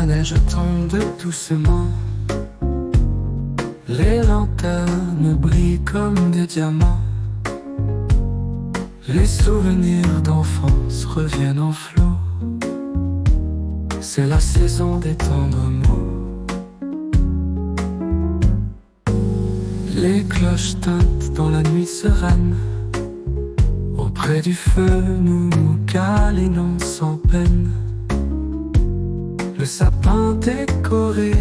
la neige tombe doucement, les lanternes brillent comme des diamants. Les souvenirs d'enfance reviennent en flot. C'est la saison des tendres mots. Les cloches tintent dans la nuit sereine. Auprès du feu, nous nous câlinons sans peine. Le sapin décoré,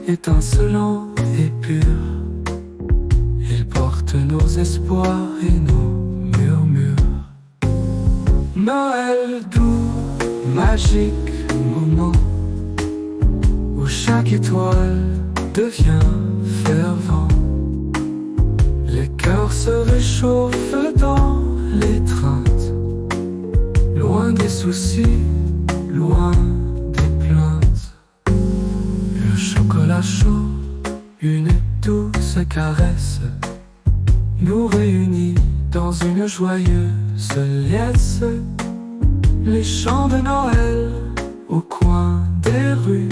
étincelant et pur, il porte nos espoirs et nos murmures. Noël doux, magique moment où chaque étoile devient fervent. Les cœurs se réchauffent dans l'étreinte, loin des soucis, loin des plaintes. Le chocolat chaud, une douce caresse, nous réunit dans une joyeuse liesse. Les chants de Noël au coin des rues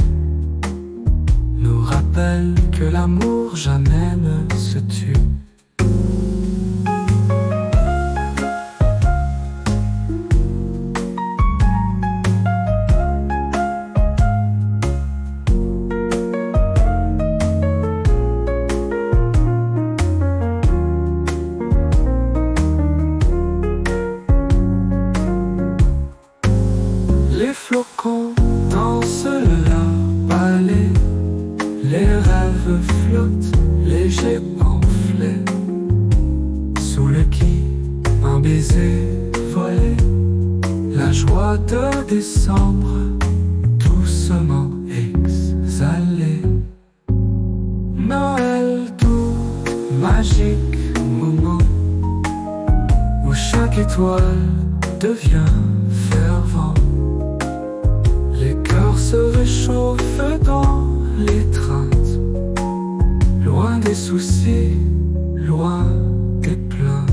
nous rappellent que l'amour jamais ne se tue. Les flocons dansent leur ballet, les rêves flottent, légers pamphlets. Sous le quai, un baiser volé, la joie de décembre, doucement exhalée. Noël doux, magique moment où chaque étoile devient fervent. Les cœurs se réchauffent dans l'étreinte, loin des soucis, loin des plaintes.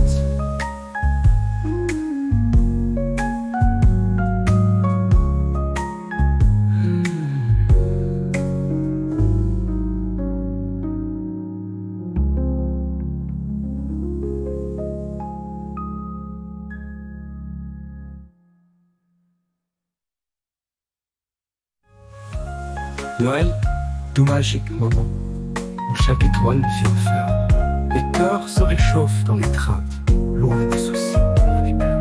Noël, doux magique moment où chaque étoile vient faire. Les cœurs se réchauffent dans l'étreinte, loin des soucis, loin des plaintes.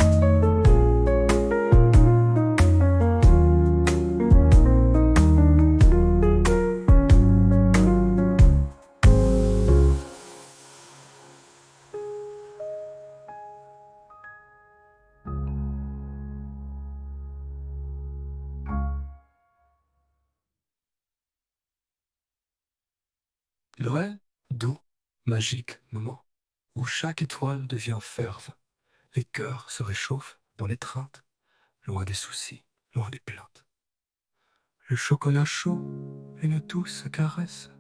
Noël, doux, magique moment où chaque étoile devient ferve. Les cœurs se réchauffent dans l'étreinte, loin des soucis, loin des plaintes. Le chocolat chaud, une douce caresse,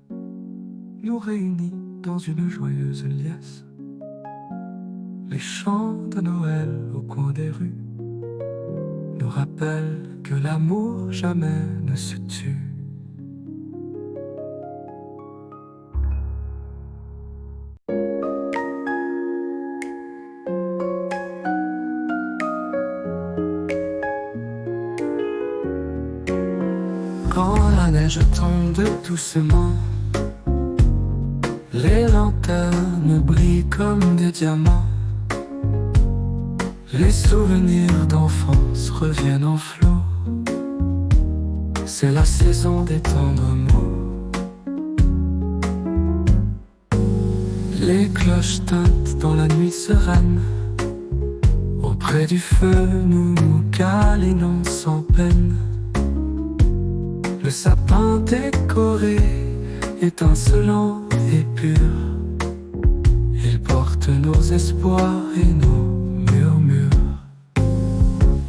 nous réunit dans une joyeuse liesse. Les chants de Noël au coin des rues nous rappellent que l'amour jamais ne se tue. Quand la neige tombe doucement, les lanternes brillent comme des diamants. Les souvenirs d'enfance reviennent en flot. C'est la saison des tendres mots. Les cloches tintent dans la nuit sereine. Auprès du feu, nous nous câlinons sans peine. Le sapin décoré, étincelant et pur, il porte nos espoirs et nos murmures.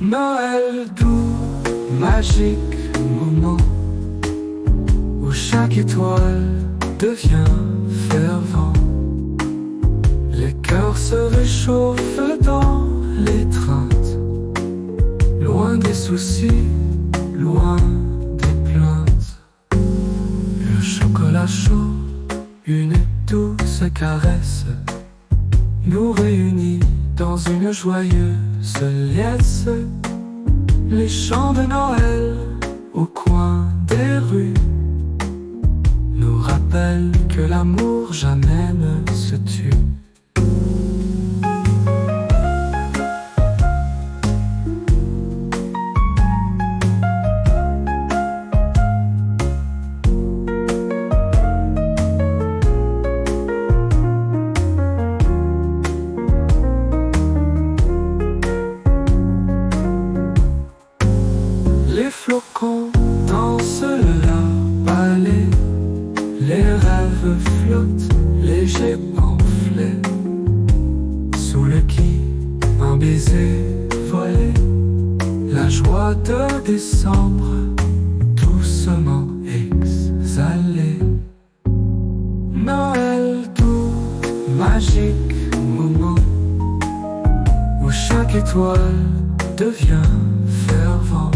Noël doux, magique moment où chaque étoile devient fervent. Les cœurs se réchauffent dans l'étreinte, loin des soucis, loin des plaintes. douce caresse nous réunit dans une joyeuse liesse. Les chants de Noël au coin des rues nous rappellent que l'amour jamais ne se tue. Les flocons dansent le balai, les rêves flottent, légers pamphlets. Sous le quai, un baiser volé, la joie de décembre, doucement exhalée. Noël doux, magique moment, où chaque étoile devient fervent.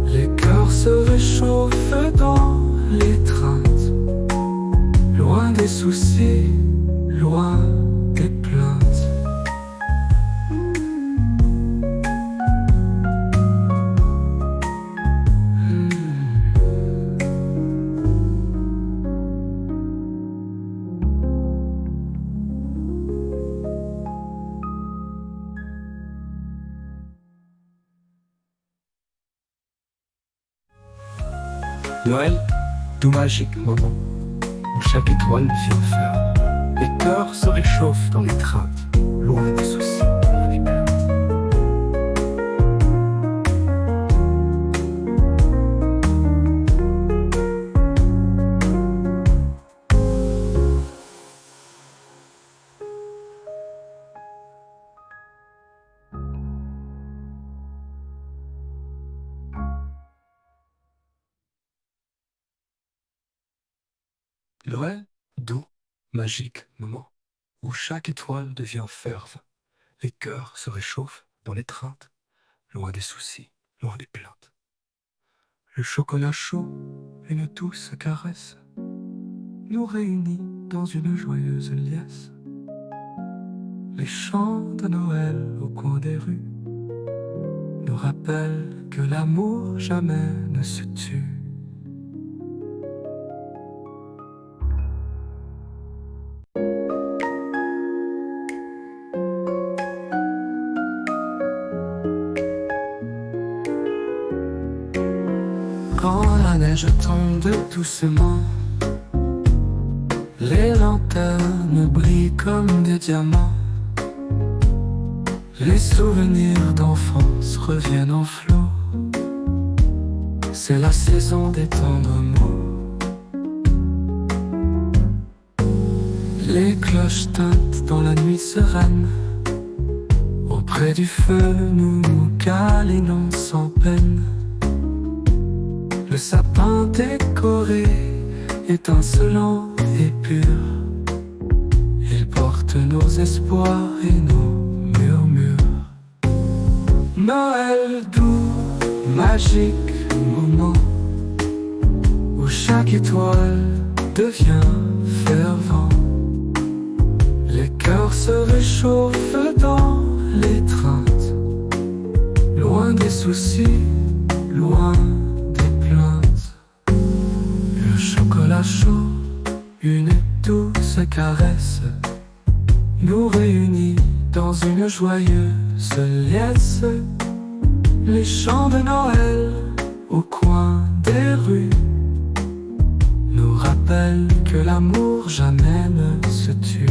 Les cœurs se réchauffent dans l'étreinte, loin des soucis, loin des plaintes. Noël, doux magique moment, où chaque étoile vient faire. Les cœurs se réchauffent dans l'étreinte, loin des soucis, loin des plaintes. Noël, doux, magique moment, où chaque étoile devient ferve. Les cœurs se réchauffent dans l'étreinte, loin des soucis, loin des plaintes. Le chocolat chaud, une douce caresse, nous réunit dans une joyeuse liesse. Les chants de Noël au coin des rues nous rappellent que l'amour jamais ne se tue. Quand la neige tombe doucement, les lanternes brillent comme des diamants. Les souvenirs d'enfance reviennent en flot. C'est la saison des tendres mots. Les cloches tintent dans la nuit sereine. Auprès du feu, nous nous câlinons sans peine. Le sapin décoré, étincelant et pur, il porte nos espoirs et nos murmures. Noël doux, magique moment, où chaque étoile devient fervent. Les cœurs se réchauffent dans l'étreinte, loin des soucis, loin des plaintes. Le chocolat chaud, une douce caresse, nous réunit dans une joyeuse liesse. Les chants de Noël au coin des rues nous rappellent que l'amour jamais ne se tue.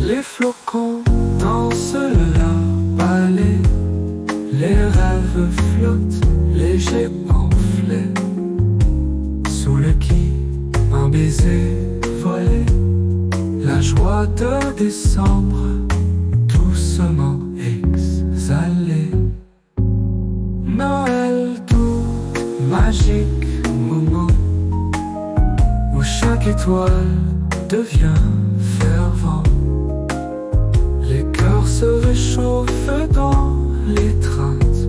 Les flocons dansent le balai, les rêves flottent, légers pamphlets. Sous le quai, un baiser volé, la joie de décembre, doucement exhalée. Noël doux, magique moment où chaque étoile devient fervent. Les cœurs se réchauffent dans l'étreinte,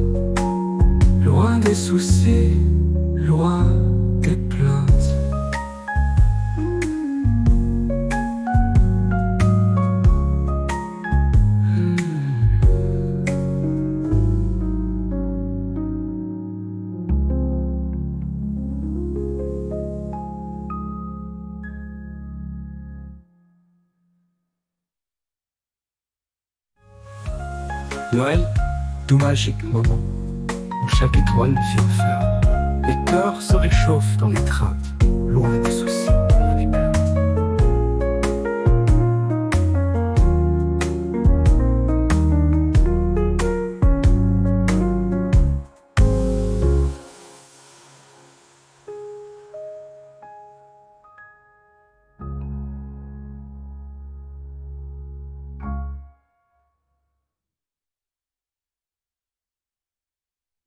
loin des soucis, loin des plaintes. Noël, doux magique moment où chaque étoile vient faire. Les cœurs se réchauffent dans l'étreinte, loin des soucis.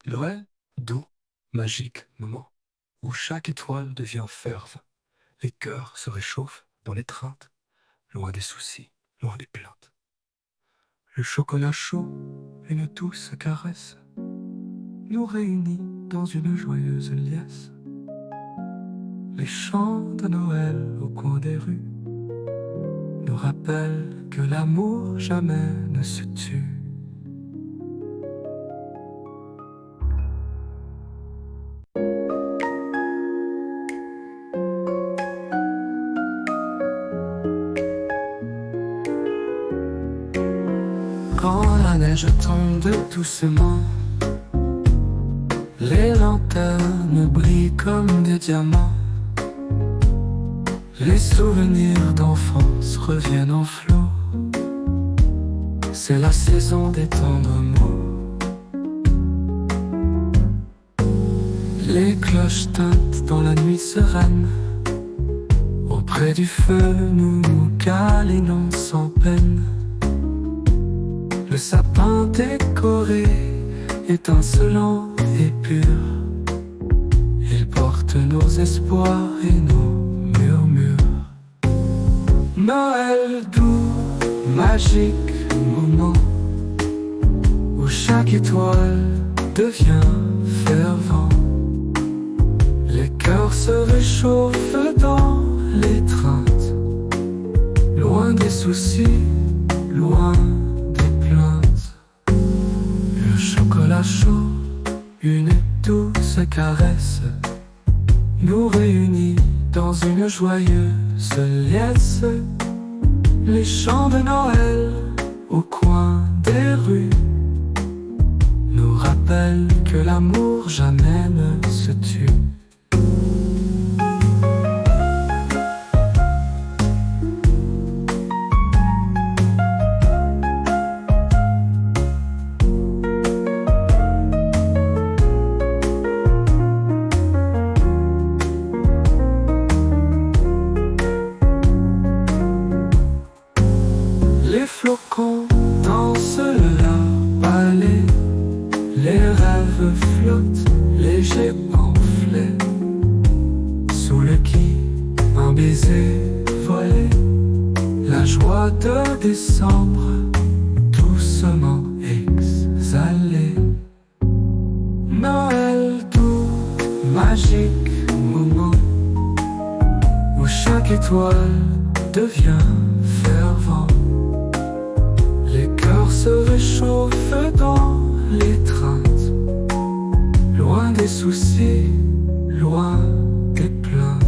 Noël, doux, magique moment où chaque étoile devient ferve. Les cœurs se réchauffent dans l'étreinte, loin des soucis, loin des plaintes. Le chocolat chaud, une douce caresse, nous réunit dans une joyeuse liesse. Les chants de Noël au coin des rues nous rappellent que l'amour jamais ne se tue. Quand la neige tombe doucement, les lanternes brillent comme des diamants. Les souvenirs d'enfance reviennent en flot. C'est la saison des tendres mots. Les cloches tintent dans la nuit sereine. Auprès du feu, nous nous câlinons sans peine. Le sapin décoré, étincelant et pur, il porte nos espoirs et nos murmures. Noël doux, magique moment où chaque étoile devient fervent. Les cœurs se réchauffent dans l'étreinte, loin des soucis, loin des plaintes. Le chocolat chaud, une douce caresse, nous réunit dans une joyeuse liesse. Les chants de Noël au coin des rues nous rappellent que l'amour jamais ne se tue. Les flocons dansent leur ballet, les rêves flottent, légers pamphlets. Sous le quai, un baiser volé, la joie de décembre, doucement exhalée. Noël doux, magique moment où chaque étoile devient fervent. Les cœurs se réchauffent dans l'étreinte, loin des soucis, loin des plaintes.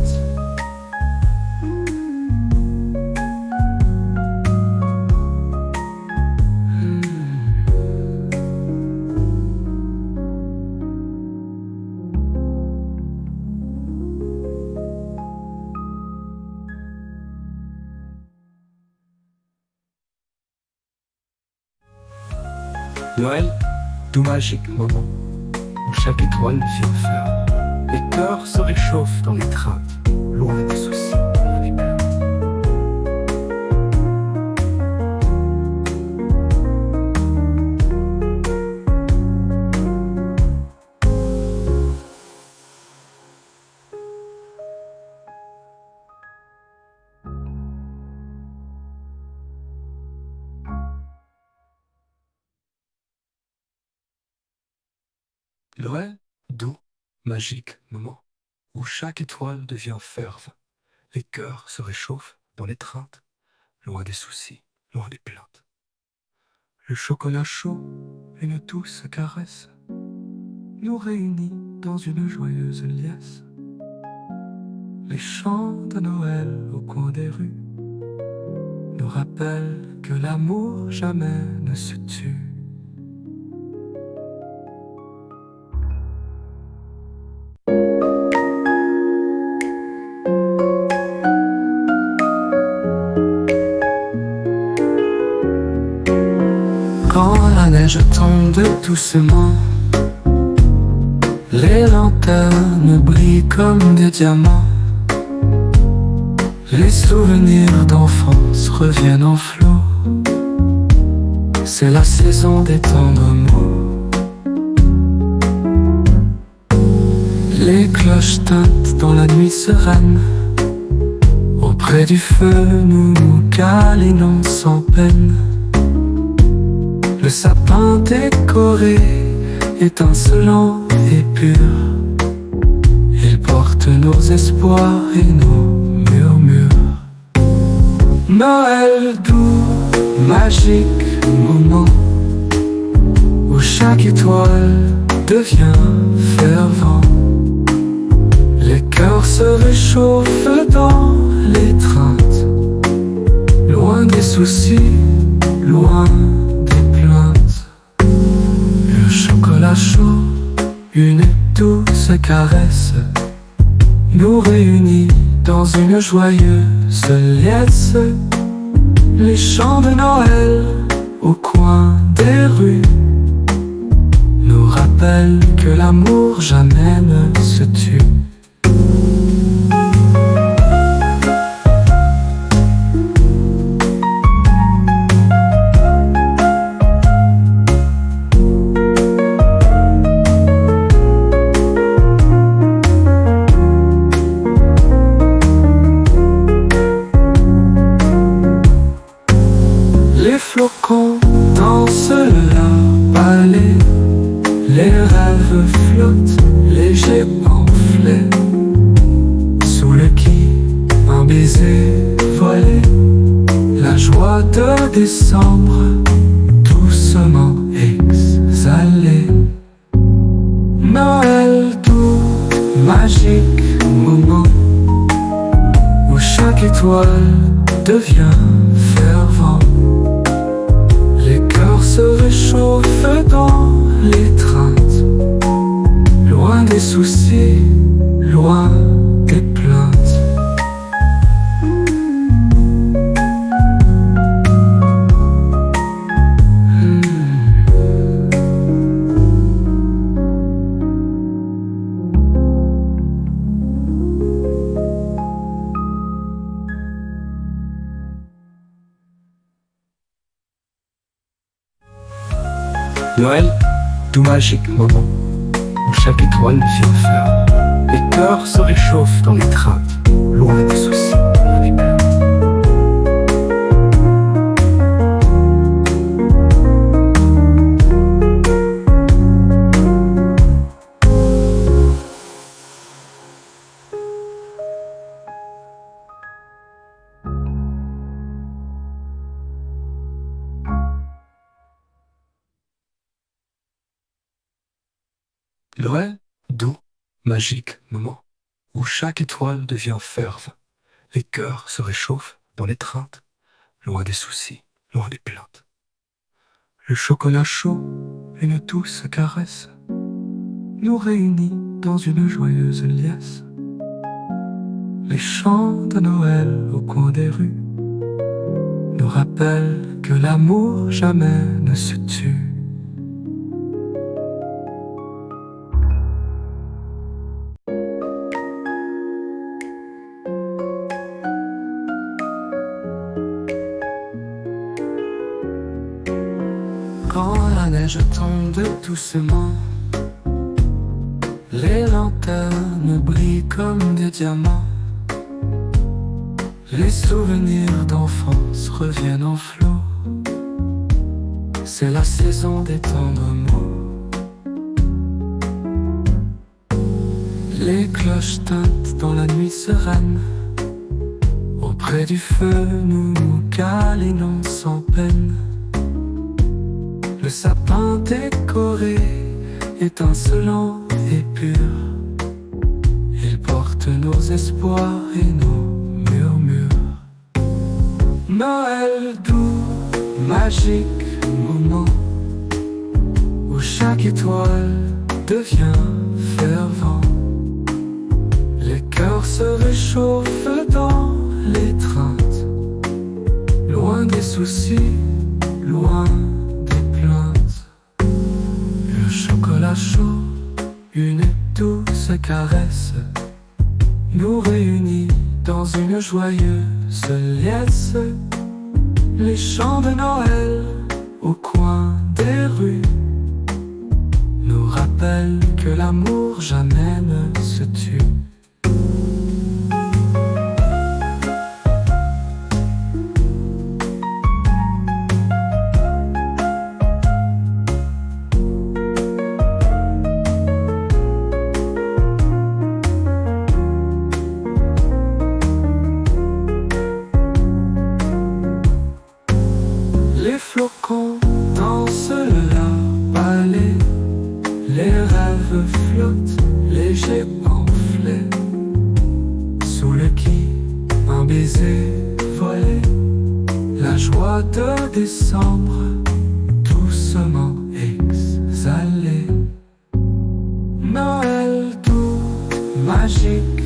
Noël, doux magique moment où chaque étoile vient faire. Les cœurs se réchauffent dans l'étreinte, loin des soucis. Vrai, doux, magique moment où chaque étoile devient ferve, les cœurs se réchauffent dans l'étreinte, loin des soucis, loin des plaintes. Le chocolat chaud, une douce caresse, nous réunit dans une joyeuse liesse. Les chants de Noël au coin des rues nous rappellent que l'amour jamais ne se tue. Quand la neige tombe doucement, les lanternes brillent comme des diamants. Les souvenirs d'enfance reviennent en flot. C'est la saison des tendres mots. Les cloches tintent dans la nuit sereine. Auprès du feu, nous nous câlinons sans peine. Le sapin décoré, étincelant et pur, il porte nos espoirs et nos murmures. Noël doux, magique moment où chaque étoile devient fervent. Les cœurs se réchauffent dans l'étreinte, loin des soucis, loin des plaintes. Le chocolat chaud, une douce caresse, nous réunit dans une joyeuse liesse. Les chants de Noël au coin des rues nous rappellent que l'amour jamais ne se tue. Les flocons dansent leur ballet, les rêves flottent, légers pamphlets. Sous le quai, un baiser voilé, la joie de décembre, doucement exhalée. Noël doux, magique moment où chaque étoile devient fervent. Les cœurs se réchauffent dans l'étreinte, loin des soucis, loin des plaintes. Noël, doux magique moment où chaque étoile devient fleur. Les cœurs se réchauffent dans l'étreinte, loin des soucis, loin des plaintes. Noël, doux, magique moment où chaque étoile devient ferve. Les cœurs se réchauffent dans l'étreinte, loin des soucis, loin des plaintes. Le chocolat chaud, une douce caresse, nous réunit dans une joyeuse liesse. Les chants de Noël au coin des rues nous rappellent que l'amour jamais ne se tue. Quand la neige tombe doucement, les lanternes brillent comme des diamants. Les souvenirs d'enfance reviennent en flot. C'est la saison des tendres mots. Les cloches tintent dans la nuit sereine. Auprès du feu, nous nous câlinons sans peine. Le sapin décoré, étincelant et pur, il porte nos espoirs et nos murmures. Noël doux, magique moment, où chaque étoile devient fervent. Les cœurs se réchauffent dans l'étreinte, loin des soucis, loin des plaintes. Le chocolat chaud, une douce caresse, nous réunit dans une joyeuse liesse. Les chants de Noël au coin des rues nous rappellent que l'amour jamais ne se tue. Les flocons dansent leur ballet, les rêves flottent, légers pamphlets. Sous le quai, un baiser volé, la joie de décembre, doucement exhalée. Noël doux, magique